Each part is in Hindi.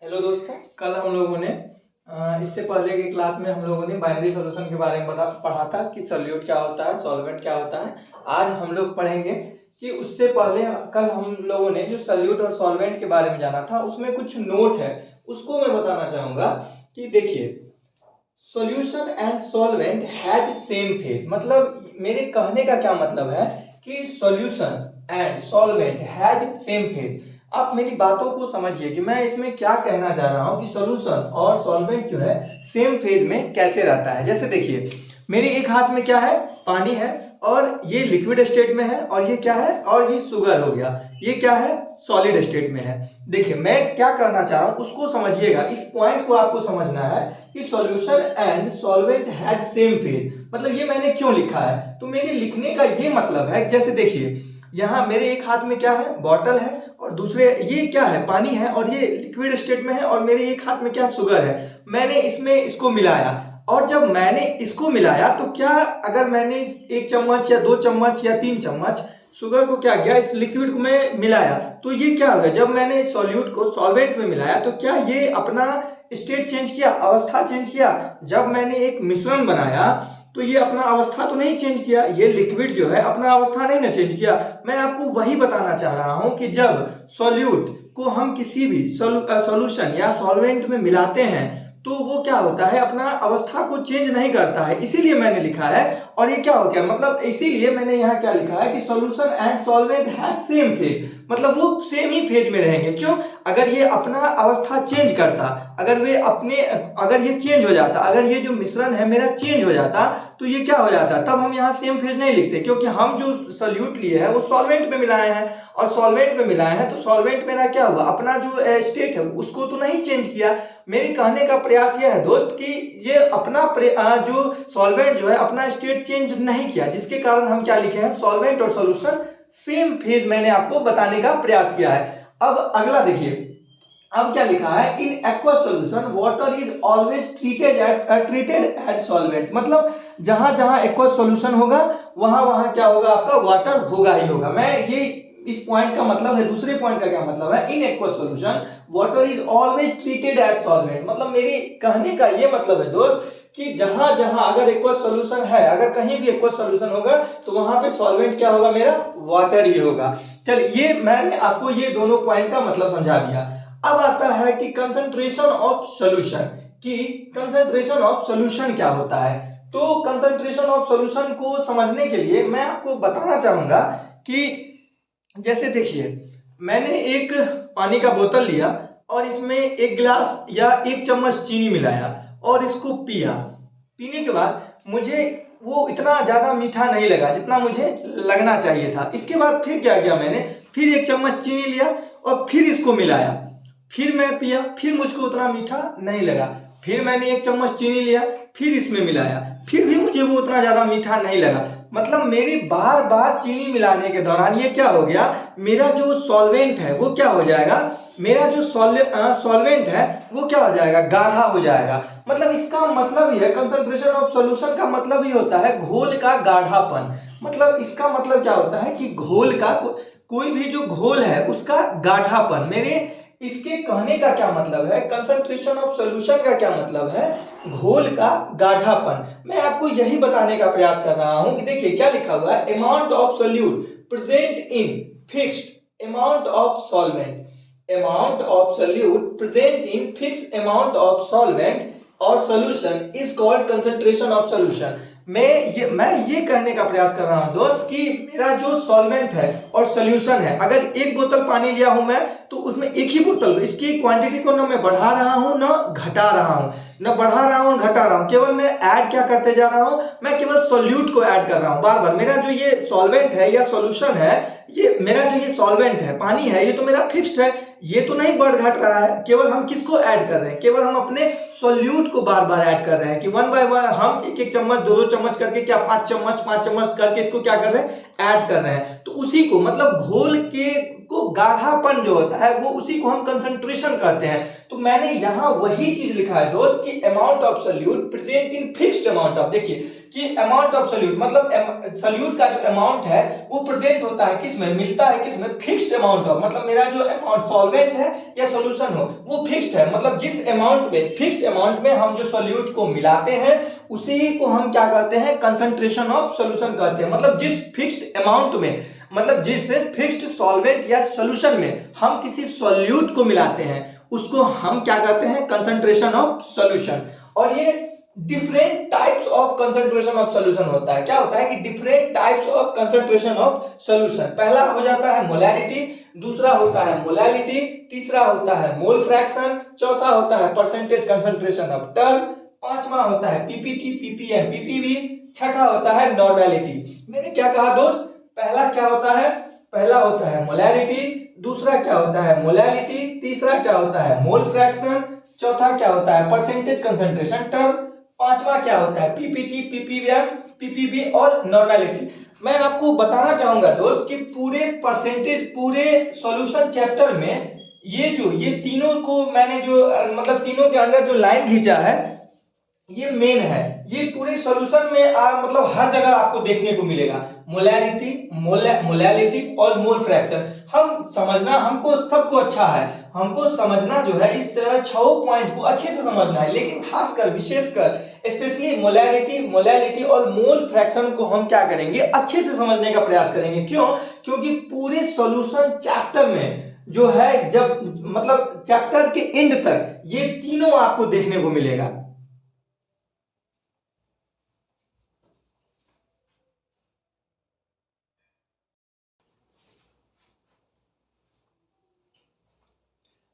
हेलो दोस्तों, कल हम लोगों ने इससे पहले की क्लास में हम लोगों ने बाइनरी सॉल्यूशन के बारे में पढ़ा था कि सॉल्यूट क्या होता है, सॉल्वेंट क्या होता है। आज हम लोग पढ़ेंगे कि उससे पहले कल हम लोगों ने जो सॉल्यूट और सॉल्वेंट के बारे में जाना था उसमें कुछ नोट है, उसको मैं बताना चाहूँगा कि देखिए, solution and solvent has same phase. मतलब मेरे कहने का क्या मतलब है कि solution and solvent has same phase. आप मेरी बातों को समझिए कि मैं इसमें क्या कहना चाह रहा हूं कि सॉल्यूशन और सॉल्वेंट जो है सेम फेज में कैसे रहता है। जैसे देखिए, मेरे एक हाथ में क्या है, पानी है और ये लिक्विड स्टेट में है, और ये क्या है, और ये शुगर हो गया, ये क्या है, सॉलिड स्टेट में है। देखिए मैं क्या करना चाह रहा हूं उसको समझिएगा, इस पॉइंट को आपको समझना है कि solution and solvent has same phase. मतलब ये मैंने क्यों लिखा है, तो मेरे लिखने का ये मतलब है, जैसे देखिए यहाँ मेरे एक हाथ में क्या है, बॉटल है, और दूसरे ये क्या है, पानी है, और ये लिक्विड स्टेट में है, और मेरे एक हाथ में क्या, शुगर है। मैंने इसमें इसको मिलाया, और जब मैंने इसको मिलाया तो क्या, अगर मैंने एक चम्मच या 2 चम्मच या 3 चम्मच शुगर को क्या किया, इस लिक्विड में मिलाया, तो ये क्या हो गया, जब मैंने सॉल्यूट को सॉल्वेंट में मिलाया तो क्या ये अपना स्टेट चेंज किया, अवस्था चेंज किया। जब मैंने एक मिश्रण बनाया तो ये अपना अवस्था तो नहीं चेंज किया, ये लिक्विड जो है अपना अवस्था नहीं ना चेंज किया। मैं आपको वही बताना चाह रहा हूं कि जब सॉल्यूट को हम किसी भी सॉल्यूशन या सॉल्वेंट में मिलाते हैं तो वो क्या होता है, अपना अवस्था को चेंज नहीं करता है, इसीलिए मैंने लिखा है। और ये क्या हो गया, मतलब इसीलिए मैंने यहाँ क्या लिखा है कि solution and solvent have same phase. मतलब वो सेम ही फेज में रहेंगे। क्यों, अगर ये अपना अवस्था चेंज करता, अगर ये चेंज हो जाता, अगर ये जो मिश्रण है मेरा चेंज हो जाता, तो ये क्या हो जाता, तब हम यहाँ सेम फेज नहीं लिखते, क्योंकि हम जो सॉल्यूट लिए हैं वो सॉल्वेंट में मिलाए हैं, और सॉल्वेंट में मिलाए हैं तो सॉल्वेंट मेरा क्या हुआ, अपना जो स्टेट है उसको तो नहीं चेंज किया। मेरे कहने का प्रयास यह है दोस्त कि ये अपना जो सॉल्वेंट जो है अपना स्टेट चेंज नहीं किया, जिसके कारण हम क्या लिखे हैं, सॉल्वेंट और सॉल्यूशन सेम फेज मैंने आपको बताने का प्रयास किया है। अब अगला देखिए, अब क्या लिखा है, in aqua solution water is always treated as solvent. मतलब जहां जहां एक्वा सॉल्यूशन होगा वहां वहां क्या होगा, आपका वाटर होगा ही होगा। मैं ये इस पॉइंट का मतलब है, दूसरे पॉइंट का क्या मतलब है, in aqua solution water is always treated as solvent. मतलब मेरी कहने का ये मतलब है दोस्त कि जहां जहां अगर एक्वा सॉल्यूशन है, अगर कहीं भी एक्वा सॉल्यूशन होगा तो वहां पे सॉल्वेंट क्या होगा, मेरा वाटर ही होगा। चलिए, ये मैंने आपको ये दोनों पॉइंट का मतलब समझा दिया। अब आता है कि कंसंट्रेशन ऑफ सॉल्यूशन, कि कंसंट्रेशन ऑफ सॉल्यूशन क्या होता है। तो कंसंट्रेशन ऑफ सॉल्यूशन को समझने के लिए मैं आपको बताना चाहूंगा कि जैसे देखिए, मैंने एक पानी का बोतल लिया और इसमें एक गिलास या 1 चम्मच चीनी मिलाया और इसको पिया। पीने के बाद मुझे वो इतना ज्यादा मीठा नहीं लगा जितना मुझे लगना चाहिए था। इसके बाद फिर क्या किया, मैंने फिर 1 चम्मच चीनी लिया और फिर इसको मिलाया, फिर मैं पिया, फिर मुझको उतना मीठा नहीं लगा। फिर मैंने 1 चम्मच चीनी लिया, फिर इसमें मिलाया, फिर भी मुझे वो उतना ज्यादा मीठा नहीं लगा। मतलब मेरी बार बार चीनी मिलाने के दौरान ये क्या हो गया, मेरा जो सॉल्वेंट है वो क्या हो जाएगा, मेरा जो सॉल्वेंट है वो क्या हो जाएगा, गाढ़ा हो जाएगा। मतलब इसका मतलब ये है, कंसंट्रेशन ऑफ सॉल्यूशन का मतलब ही होता है घोल का गाढ़ापन। मतलब इसका मतलब क्या होता है कि घोल का कोई भी जो घोल है उसका गाढ़ापन। मेरे इसके कहने का क्या मतलब है, कंसंट्रेशन ऑफ सॉल्यूशन का क्या मतलब है, घोल का गाढ़ापन। मैं आपको यही बताने का प्रयास कर रहा हूं कि देखिए क्या लिखा हुआ है, amount of solute present in fixed amount of solvent, amount of solute present in fixed amount of solvent और solution is called concentration of solution. मैं ये कहने का प्रयास कर रहा हूं दोस्त कि मेरा जो सॉल्वेंट है और सॉल्यूशन है, अगर एक बोतल पानी लिया हूं मैं तो उसमें एक ही बोतल, इसकी क्वांटिटी को ना मैं बढ़ा रहा हूं ना घटा रहा हूं, ना बढ़ा रहा हूं घटा रहा हूं, केवल मैं ऐड क्या करते जा रहा हूं, मैं केवल सॉल्यूट को ऐड कर रहा हूं बार बार। मेरा जो ये सॉल्वेंट है या सॉल्यूशन है, ये मेरा जो ये सॉल्वेंट है, पानी है, ये तो मेरा फिक्स्ड है, ये तो नहीं बढ़ घट रहा है। केवल हम किसको ऐड कर रहे हैं, केवल हम अपने सॉल्यूट को बार बार ऐड कर रहे हैं कि 1 बाय 1 हम एक एक चम्मच 2 2 चम्मच करके क्या 5 चम्मच करके इसको क्या कर रहे हैं, ऐड कर रहे हैं। तो उसी को मतलब घोल के को गाढ़ापन जो होता है वो उसी को हम कंसंट्रेशन कहते हैं। तो मैंने यहां वही चीज लिखा है दोस्त कि amount of solute present in fixed amount of, देखिए कि अमाउंट ऑफ सोल्यूट मतलब सोल्यूट का जो अमाउंट है वो प्रेजेंट होता है किसमें, मिलता है किसमें, फिक्स्ड अमाउंट ऑफ। मतलब मेरा जो अमाउंट सॉल्वेंट है या सॉल्यूशन हो, वो फिक्स्ड है। मतलब जिस अमाउंट में, फिक्स्ड अमाउंट में हम जो सॉल्यूट को मिलाते हैं उसी को हम क्या कहते हैं, कंसंट्रेशन ऑफ सॉल्यूशन कहते हैं। मतलब जिस फिक्स्ड अमाउंट में, मतलब जिस फिक्स्ड सॉल्वेंट या सॉल्यूशन में हम किसी सॉल्यूट को मिलाते हैं उसको हम क्या कहते हैं, कंसंट्रेशन ऑफ सॉल्यूशन। और ये different types of concentration of solution होता है। क्या होता है कि different types of concentration of solution. पहला हो जाता है मोलैरिटी, दूसरा होता है मोलैलिटी, तीसरा होता है मोल फ्रैक्शन, चौथा होता है परसेंटेज कंसंट्रेशन ऑफ टर्म, पांचवा होता है पीपीटी, पीपीएम, पीपीवी, छठा होता है नॉर्मेलिटी। मैंने क्या कहा दोस्त, पहला क्या होता है, पहला होता है मोलैरिटी, दूसरा क्या होता है मोलैलिटी, तीसरा क्या होता है मोल फ्रैक्शन, चौथा क्या होता है परसेंटेज कंसंट्रेशन टर्म, पांचवा क्या होता है पीपीटी, पीपीएम, पीपीवी और नॉर्मेलिटी। मैं आपको बताना चाहूंगा दोस्त कि पूरे परसेंटेज, पूरे सॉल्यूशन चैप्टर में ये तीनों को मैंने जो मतलब तीनों के अंदर जो लाइन खींचा है ये मेन है। ये पूरे सॉल्यूशन में मतलब हर जगह आपको देखने को मिलेगा। मोलैरिटी, मोलैलिटी और मोल फ्रैक्शन हम समझना, हमको सबको अच्छा है, हमको समझना जो है इस 6 पॉइंट को अच्छे से समझना है। लेकिन खासकर विशेषकर स्पेशली मोलैरिटी, मोलैलिटी और मोल फ्रैक्शन को हम क्या करेंगे, अच्छे से समझने का प्रयास करेंगे। क्यों? क्योंकि पूरे सॉल्यूशन चैप्टर में जो है, जब मतलब चैप्टर के एंड तक ये तीनों आपको देखने को मिलेगा।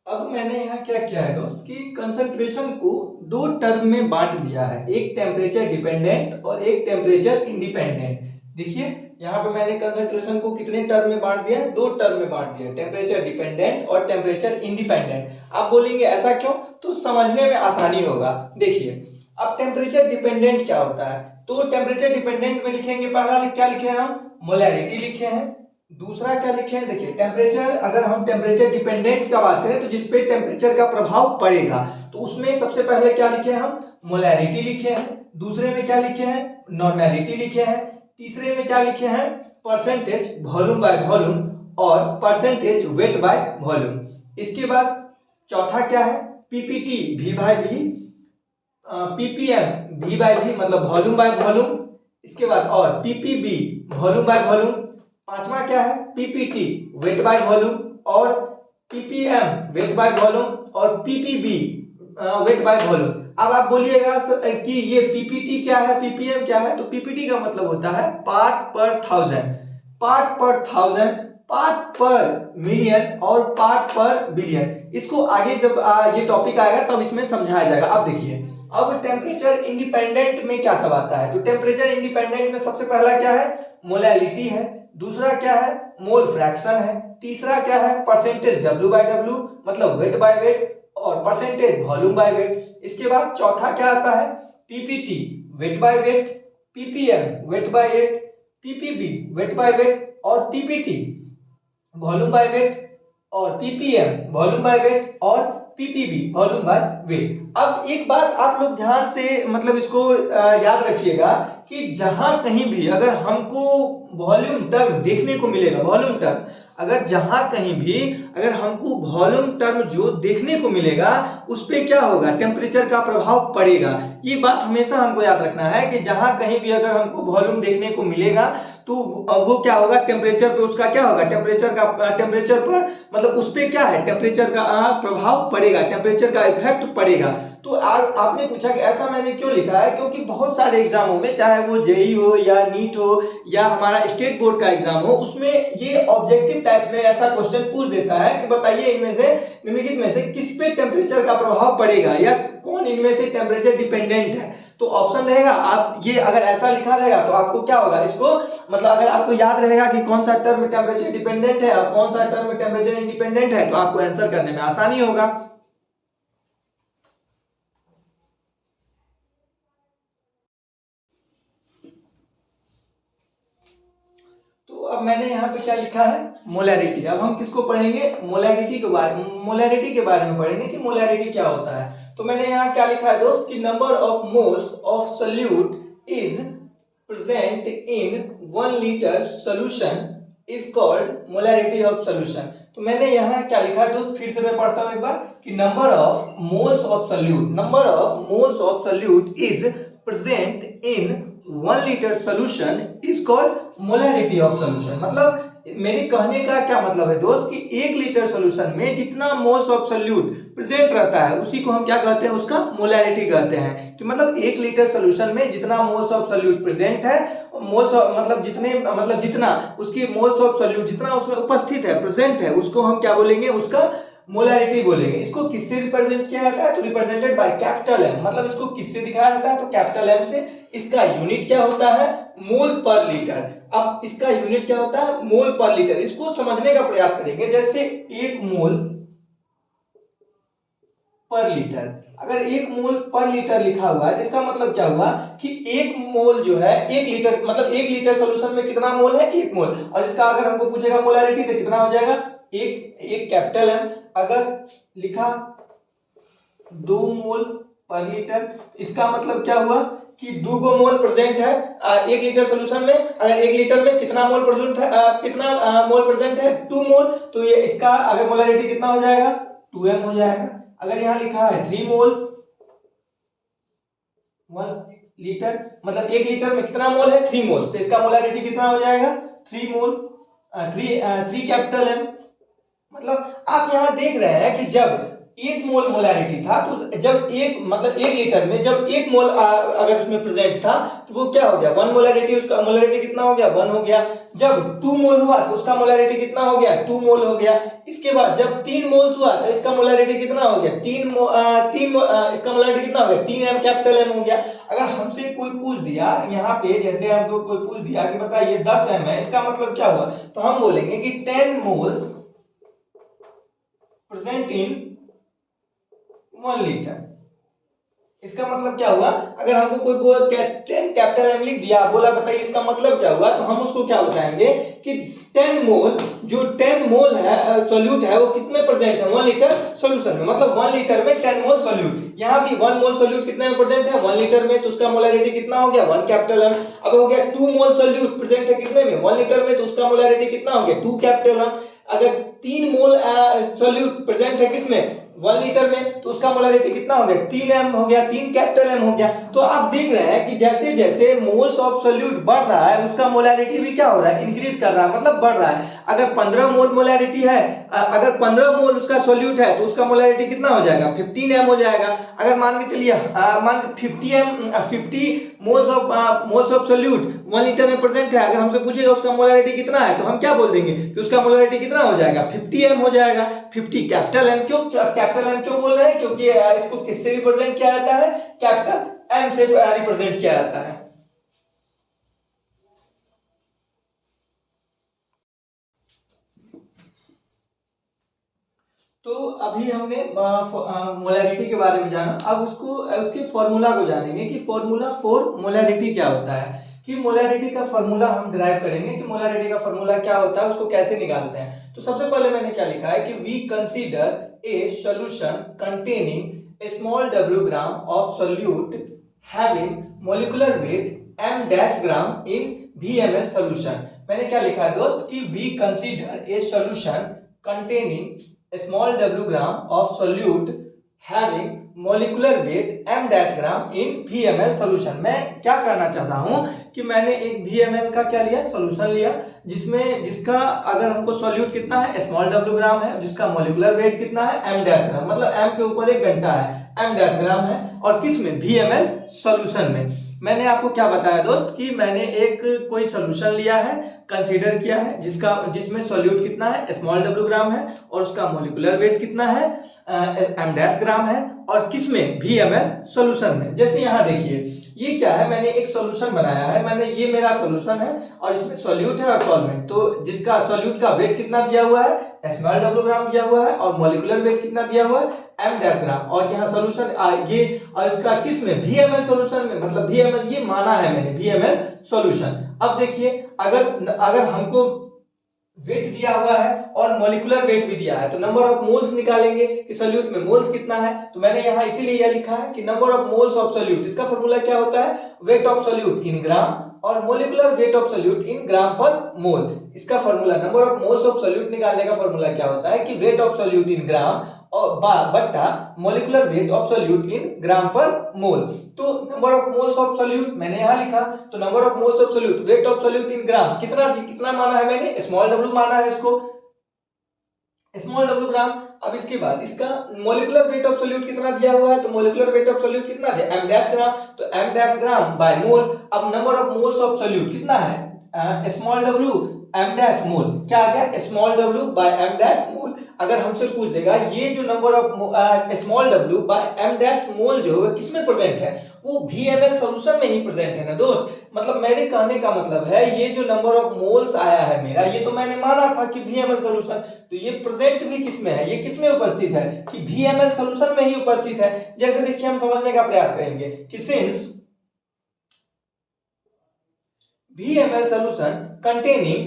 अब मैंने यहाँ क्या किया है दोस्त कि कंसंट्रेशन को दो टर्म में बांट दिया है, एक टेम्परेचर डिपेंडेंट और एक टेम्परेचर इंडिपेंडेंट। देखिए यहाँ पे मैंने कंसंट्रेशन को कितने टर्म में बांट दिया है, दो टर्म में बांट दिया है, टेम्परेचर डिपेंडेंट और टेम्परेचर इंडिपेंडेंट। आप बोलेंगे ऐसा क्यों, तो समझने में आसानी होगा। देखिए अब टेम्परेचर डिपेंडेंट क्या होता है, तो टेम्परेचर डिपेंडेंट में लिखेंगे, पहला क्या लिखे हैं हम, मोलैरिटी लिखे हैं। दूसरा क्या लिखे हैं, देखिए टेम्परेचर, अगर हम टेम्परेचर डिपेंडेंट का बात करें तो जिसपे टेम्परेचर का प्रभाव पड़ेगा, तो उसमें सबसे पहले क्या लिखे हैं हम, मोलैरिटी लिखे हैं। दूसरे में क्या लिखे हैं, नॉर्मेलिटी लिखे हैं। तीसरे में क्या लिखे हैं, परसेंटेज वॉल्यूम बाय वॉल्यूम और परसेंटेज वेट बाय वॉल्यूम। इसके बाद चौथा क्या है, PPT, V by V, PPM, V by V मतलब वॉल्यूम बाय वॉल्यूम। इसके बाद और पीपीबी, वॉल्यूम बाय वॉल्यूम। पांचवा क्या है, पीपीटी, वेट बाय वॉल्यूम और पीपीएम, वेट बाय वॉल्यूम और पीपीबी, वेट बाय वॉल्यूम। अब आप बोलिएगा कि ये पीपीटी क्या है, पीपीएम क्या है, तो पीपीटी का मतलब होता है पार्ट पर थाउजेंड, पार्ट पर थाउजेंड, पार्ट पर मिलियन और पार्ट पर बिलियन। इसको आगे जब ये टॉपिक आएगा तब इसमें समझाया जाएगा। अब देखिए अब टेम्परेचर इंडिपेंडेंट में क्या सब आता है, तो टेम्परेचर इंडिपेंडेंट में सबसे पहला क्या है, मोलैलिटी है। दूसरा क्या है, मोल फ्रैक्शन है। तीसरा क्या है, परसेंटेज डब्ल्यू बाय डब्ल्यू मतलब वेट बाय वेट और परसेंटेज वॉल्यूम बाय वेट। इसके बाद चौथा क्या आता है, PPT, weight by weight, ppm, weight by weight, PPB, weight by weight और पीपीटी, वॉल्यूम बाय वेट और पीपीएम, वॉल्यूम बाय वेट और पीपीबी, वॉल्यूम बाय वेट। अब एक बात आप लोग ध्यान से मतलब इसको याद रखिएगा कि जहां कहीं भी अगर हमको वॉल्यूम टर्म देखने को मिलेगा, वॉल्यूम टर्म अगर जहां कहीं भी अगर हमको वॉल्यूम टर्म जो देखने को मिलेगा उस पे क्या होगा, टेम्परेचर का प्रभाव पड़ेगा। ये बात हमेशा हमको याद रखना है कि जहां कहीं भी अगर हमको वॉल्यूम देखने को मिलेगा तो वो क्या होगा, टेम्परेचर पे उसका क्या होगा, टेम्परेचर पर मतलब उस पे क्या है, टेम्परेचर का प्रभाव पड़ेगा, टेम्परेचर का इफेक्ट पड़ेगा। तो आपने पूछा कि ऐसा मैंने क्यों लिखा है, क्योंकि बहुत सारे एग्जामों में चाहे वो जेई हो या नीट हो या हमारा स्टेट बोर्ड का एग्जाम हो, उसमें ये ऑब्जेक्टिव टाइप में ऐसा क्वेश्चन पूछ देता है कि बताइए इनमें से निम्नलिखित में से किस पे टेम्परेचर का प्रभाव पड़ेगा या कौन इनमें से टेम्परेचर डिपेंडेंट है। तो ऑप्शन रहेगा, आप ये अगर ऐसा लिखा रहेगा तो आपको क्या होगा, इसको मतलब अगर आपको याद रहेगा कि कौन सा टर्म टेम्परेचर डिपेंडेंट है और कौन सा टर्म टेम्परेचर इंडिपेंडेंट है, तो आपको आंसर करने में आसानी होगा। तो अब मैंने यहाँ पे क्या लिखा है, मोलैरिटी। अब हम किसको पढ़ेंगे, मोलैरिटी के बारे में, मोलैरिटी के बारे में पढ़ेंगे कि मोलैरिटी क्या होता है। तो मैंने यहाँ क्या लिखा है दोस्त कि number of moles of solute is present in 1 litre solution is called molarity of solution. तो मैंने यहाँ क्या लिखा है दोस्त, फिर से मैं पढ़ता हूँ एक बार कि number of moles of solute is present in 1 litre solution is called molarity of solution. मतलब मेरे कहने का क्या मतलब है दोस्त कि 1 लीटर सोल्यूशन में जितना मोल्स ऑफ सोल्यूट प्रेजेंट रहता है उसी को हम क्या कहते हैं, उसका मोलैरिटी कहते हैं। कि मतलब 1 लीटर सोल्यूशन में जितना मोल्स ऑफ सोल्यूट प्रेजेंट है, मोल्स मतलब जितना उसकी मोल्स ऑफ सोल्यूट जितना उसमें उपस्थित है, प्रेजेंट है, उसको हम क्या बोलेंगे, उसका मोलैरिटी बोलेंगे। इसको किससे रिप्रेजेंट किया जाता है, तो रिप्रेजेंटेड बाय कैपिटल एम। मतलब इसको किससे दिखाया जाता है, तो कैपिटल एम से। इसका यूनिट क्या होता है, मोल पर लीटर। अब इसका यूनिट क्या होता है, मोल पर लीटर। इसको समझने का प्रयास करेंगे। जैसे 1 मोल पर लीटर, अगर 1 मोल पर लीटर लिखा हुआ है, इसका मतलब क्या हुआ कि 1 मोल जो है 1 लीटर, मतलब 1 लीटर सोल्यूशन में कितना मोल है, 1 मोल। और इसका अगर हमको पूछेगा मोलैरिटी तो कितना हो जाएगा, एक कैपिटल एम। अगर लिखा 2 मोल पर लीटर, इसका मतलब क्या हुआ कि 2 मोल प्रेजेंट है 1 लीटर सोल्यूशन में। अगर 1 लीटर में कितना मोल प्रेजेंट है, कितना मोल प्रेजेंट है, 2 मोल। तो ये इसका अगर मोलैरिटी कितना हो जाएगा, 2m हो जाएगा। अगर यहाँ लिखा है 3 मोल्स 1 लीटर, मतलब 1 लीटर में कितना मोल है, 3 मोल्स। तो इसका मोलैरिटी कितना हो जाएगा, 3 मोल, 3 कैपिटल एम। मतलब आप यहाँ देख रहे हैं कि जब 1 मोल मोलैरिटी था, तो जब 1 लीटर में जब 1 मोल अगर उसमें प्रेजेंट था तो वो क्या हो गया, 1 मोलैरिटी। उसका मोलैरिटी कितना हो गया, 1 हो गया। जब 2 मोल हुआ तो उसका मोलैरिटी कितना हो गया, 2 मोल हो गया। इसके बाद जब 3 मोल्स हुआ तो इसका मोलैरिटी कितना हो गया, इसका मोलैरिटी कितना हो गया, 3m कैपिटल एम हो गया। अगर हमसे कोई पूछ दिया यहाँ पे, जैसे हमको कोई पूछ दिया कि बताइए 10m है, इसका मतलब क्या हुआ, तो हम बोलेंगे कि 10 मोल्स प्रेजेंट इन 1 लीटर। इसका मतलब क्या हुआ, अगर हमको कोई 10 कैपिटल एम लिख दिया, बोला बताइए इसका मतलब क्या हुआ, तो हम उसको क्या बताएंगे कि 10 मोल, जो 10 मोल है सोल्यूट है, वो कितने प्रेजेंट है, 1 लीटर सोल्यूशन में। मतलब 1 लीटर में 10 मोल सोल्यूट। यहाँ भी 1 मोल सोल्यूट कितने में प्रेजेंट है, 1 लीटर में, तो उसका मोलैरिटी कितना हो गया, 1 कैपिटल एम। अब हो गया 2 मोल सोल्यूट प्रेजेंट है कितने में, 1 लीटर में, तो उसका मोलैरिटी कितना हो गया, 2 कैपिटल एम। अगर 3 मोल सोल्यूट प्रेजेंट है किसमें, 1 लीटर में, तो उसका मोलैरिटी कितना हो गया, 3m हो गया, 3 कैपिटल एम हो गया। तो आप देख रहे हैं कि जैसे जैसे मोल्स ऑफ सोल्यूट बढ़ रहा है, उसका मोलैरिटी भी क्या हो रहा है, इंक्रीज कर रहा है, मतलब बढ़ रहा है। अगर 15 मोल मोलैरिटी है, अगर 15 मोल उसका सोल्यूट है, तो उसका मोलैरिटी कितना हो जाएगा, 15m हो जाएगा। अगर मान के चलिए 50 मोल्स ऑफ सोल्यूट 1 लीटर में प्रेजेंट है, अगर हमसे पूछेगा उसका मोलैरिटी कितना है, तो हम क्या बोल देंगे कि उसका मोलैरिटी कितना हो जाएगा, 50m हो जाएगा। 50 कैपिटल एम। क्यों कैपिटल एम क्यों बोल रहे हैं, क्योंकि इसको किससे रिप्रेजेंट किया जाता है, कैपिटल एम से रिप्रेजेंट किया जाता है। तो अभी हमने मोलैरिटी के बारे में जाना। अब उसके फॉर्मूला को जानेंगे कि फॉर्मूला फॉर मोलैरिटी क्या होता है। कि मोलैरिटी का फॉर्मूला हम डिराइव करेंगे कि मोलैरिटी का फॉर्मूला क्या होता है, उसको कैसे निकालते हैं। तो सबसे पहले मैंने क्या लिखा है कि we consider a solution containing a small w gram of solute having molecular weight m dash gram in VML solution. मैंने क्या लिखा है दोस्त कि we consider a solution containing a small w gram of solute having molecular weight m dash gram in VML solution। मैं क्या करना चाहता हूं कि मैंने एक VML का क्या लिया, सॉल्यूशन लिया, जिसका अगर हमको सॉल्यूट कितना है, स्मॉल w ग्राम है, जिसका मोलिकुलर वेट कितना है, m डैश ग्राम, मतलब m के ऊपर एक घंटा है, m डैश ग्राम है, और किस में, VML सॉल्यूशन में। मैंने आपको क्या बताया दोस्त कि मैंने एक कोई सॉल्यूशन लिया है, कंसीडर किया है, जिसमें सॉल्यूट कितना है, स्मॉल w ग्राम है, और उसका मोलिकुलर वेट कितना है, m डैश ग्राम है, और किसमें, VML सॉल्यूशन में। जैसे यहाँ देखिए ये क्या है, मैंने एक सॉल्यूशन बनाया है, ये मेरा सॉल्यूशन है, और इसमें सॉल्यूट है और सॉल्वेंट। तो जिसका सॉल्यूट का वेट कितना दिया हुआ है, स्मॉल w ग्राम दिया हुआ है, और मोलिकुलर वेट कितना दिया हुआ है, m डैश ग्राम, और यहाँ सॉल्यूशन ये, और इसका किसमें, VML सॉल्यूशन में, मतलब VML ये माना है मैंने, VML सॉल्यूशन। अब देखिए अगर हमको वेट दिया हुआ है और मॉलिक्यूलर वेट भी दिया है, तो नंबर ऑफ मोल्स निकालेंगे कि सोल्यूट में मोल्स कितना है। तो मैंने यहाँ इसीलिए यह लिखा है कि number of moles of solute, इसका फॉर्मूला क्या होता है, weight of solute in gram और molecular weight of solute in gram per mole. इसका formula, number of moles of solute निकालने का फॉर्मूला क्या होता है कि weight of solute in gram और बट्टा molecular weight of solute in gram per mole. तो number of moles of solute मैंने यहां लिखा, तो number of moles of solute, weight of solute in gram कितना माना है मैंने, स्मॉल w माना है इसको, स्मॉल w ग्राम। अब इसके बाद इसका मोलिकुलर वेट ऑफ सोल्यूट कितना दिया हुआ है, तो मोलिकुलर वेट ऑफ सोल्यूट कितना दिया, m डैश ग्राम, तो m dash gram by mole. अब number of moles of solute कितना है, small w m dash mole, क्या आ गया, small w by m dash mole. अगर हमसे पूछ देगा ये जो number of small w by m dash mole जो है किसमें प्रेजेंट है, वो VML सॉल्यूशन में ही प्रेजेंट है ना दोस्त। मतलब मेरे कहने का मतलब है ये जो नंबर ऑफ मोल्स आया है मेरा, ये तो मैंने माना था कि VML सॉल्यूशन, तो ये प्रेजेंट भी किसमें है, ये किसमें उपस्थित है कि VML सॉल्यूशन में ही उपस्थित है। जैसे देखिए हम समझने का प्रयास करेंगे कि since VML solution containing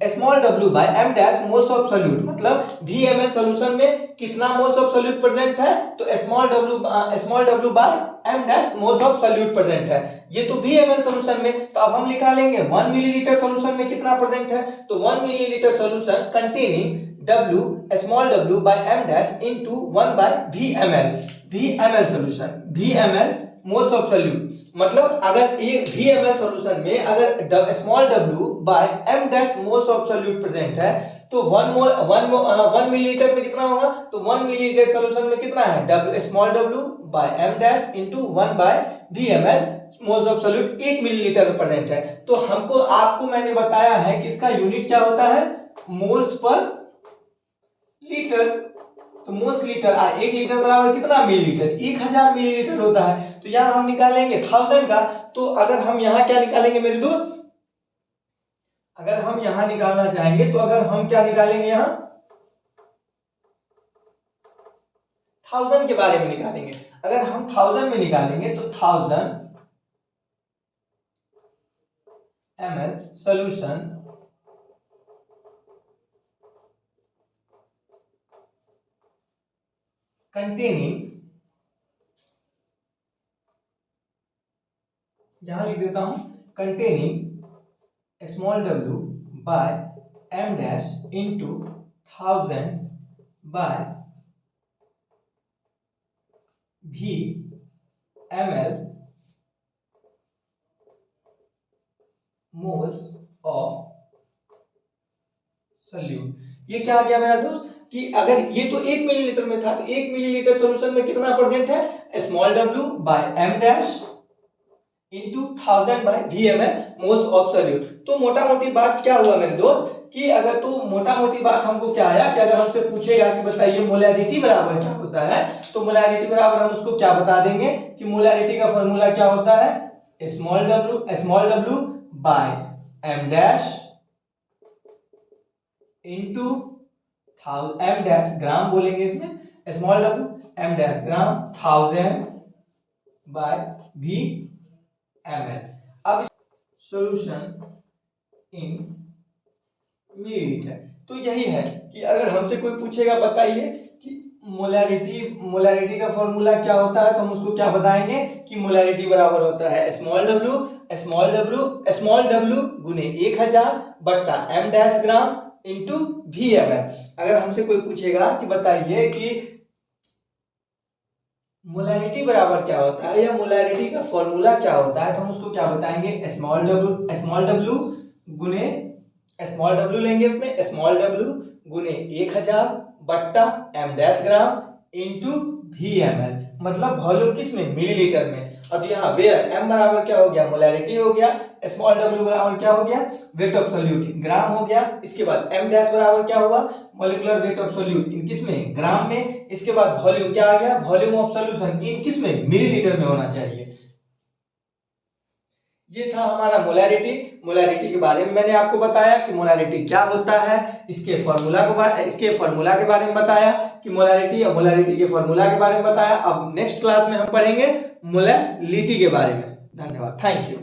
small w by m dash moles of solute, मतलब VML solution में कितना moles of solute प्रेजेंट है, तो small w by m dash moles of solute present है। ये तो VML solution में, तो अब हम निकालेंगे 1 मिलीलीटर solution में कितना प्रेजेंट है, तो 1 millilitre solution containing w small w by m dash into 1 by VML solution, VML moles of solute. मतलब अगर ये VML सॉल्यूशन में अगर small w by m dash moles of solute present है, तो 1 मिलीलीटर में कितना होगा, तो 1 मिलीलीटर सॉल्यूशन में कितना है, w small w by m dash into 1 by VML moles of solute 1 millilitre में प्रेजेंट है। तो आपको मैंने बताया है कि इसका यूनिट क्या होता है, मोल्स पर लीटर। तो मोल्स लीटर, 1 लीटर बराबर कितना मिलीलीटर, 1000 मिलीलीटर होता है। तो यहां हम निकालेंगे 1000 का, तो अगर हम यहां क्या निकालेंगे मेरे दोस्त, अगर हम यहां निकालना चाहेंगे तो अगर हम क्या निकालेंगे, यहां 1000 के बारे में निकालेंगे। अगर हम 1000 में निकालेंगे तो 1000 ml सॉल्यूशन containing, यहां लिख देता हूं, containing small w by m dash into 1000 by VML moles of solute. ये क्या आ गया मेरा दोस्त कि अगर ये तो 1 मिलीलीटर में था, तो 1 मिलीलीटर सॉल्यूशन में कितना प्रेजेंट है, small w by m dash into 1000 by VML moles of solute. तो मोटा मोटी बात क्या हुआ मेरे दोस्त कि अगर तो मोटा मोटी बात हमको क्या आया कि अगर हमसे पूछेगा कि बताइए मोलैरिटी बराबर क्या होता है, तो मोलैरिटी बराबर हम उसको क्या बता देंगे कि मोलैरिटी का फॉर्मूला क्या होता है, small w by m dash into m dash gram बोलेंगे इसमें, small w m dash gram 1000 by VML। अब सॉल्यूशन इन मिलीलीटर। तो यही है कि अगर हमसे कोई पूछेगा बताइए कि मोलैरिटी का फॉर्मूला क्या होता है, तो हम उसको क्या बताएंगे कि मोलैरिटी बराबर होता है स्मॉल w गुने 1000 बट्टा m डैश ग्राम इनटू VML। अगर हमसे कोई पूछेगा कि बताइए कि मोलैरिटी बराबर क्या होता है या मोलैरिटी का फॉर्मूला क्या होता है, तो हम उसको क्या बताएंगे, स्मॉल w गुने स्मॉल w लेंगे उसमें स्मॉल w गुने 1000 बट्टा m डैश ग्राम इनटू VML, मतलब वॉल्यूम किस में, मिलीलीटर में। अब यहाँ वेयर m बराबर क्या हो गया, मोलैरिटी हो गया, स्मॉल w बराबर क्या हो गया, वेट ऑफ सोल्यूट इन ग्राम हो गया। इसके बाद m डैश बराबर क्या हुआ, मोलिकुलर वेट ऑफ सोल्यूट इन किस में, ग्राम में। इसके बाद वॉल्यूम क्या आ गया, वॉल्यूम ऑफ सॉल्यूशन इन किस में, मिलीलीटर में होना चाहिए। ये था हमारा मोलैरिटी के बारे में मैंने आपको बताया कि मोलैरिटी क्या होता है, इसके फॉर्मूला के बारे में बताया कि मोलैरिटी के फॉर्मूला के बारे में बताया। अब नेक्स्ट क्लास में हम पढ़ेंगे मोलैलिटी के बारे में। धन्यवाद, थैंक यू।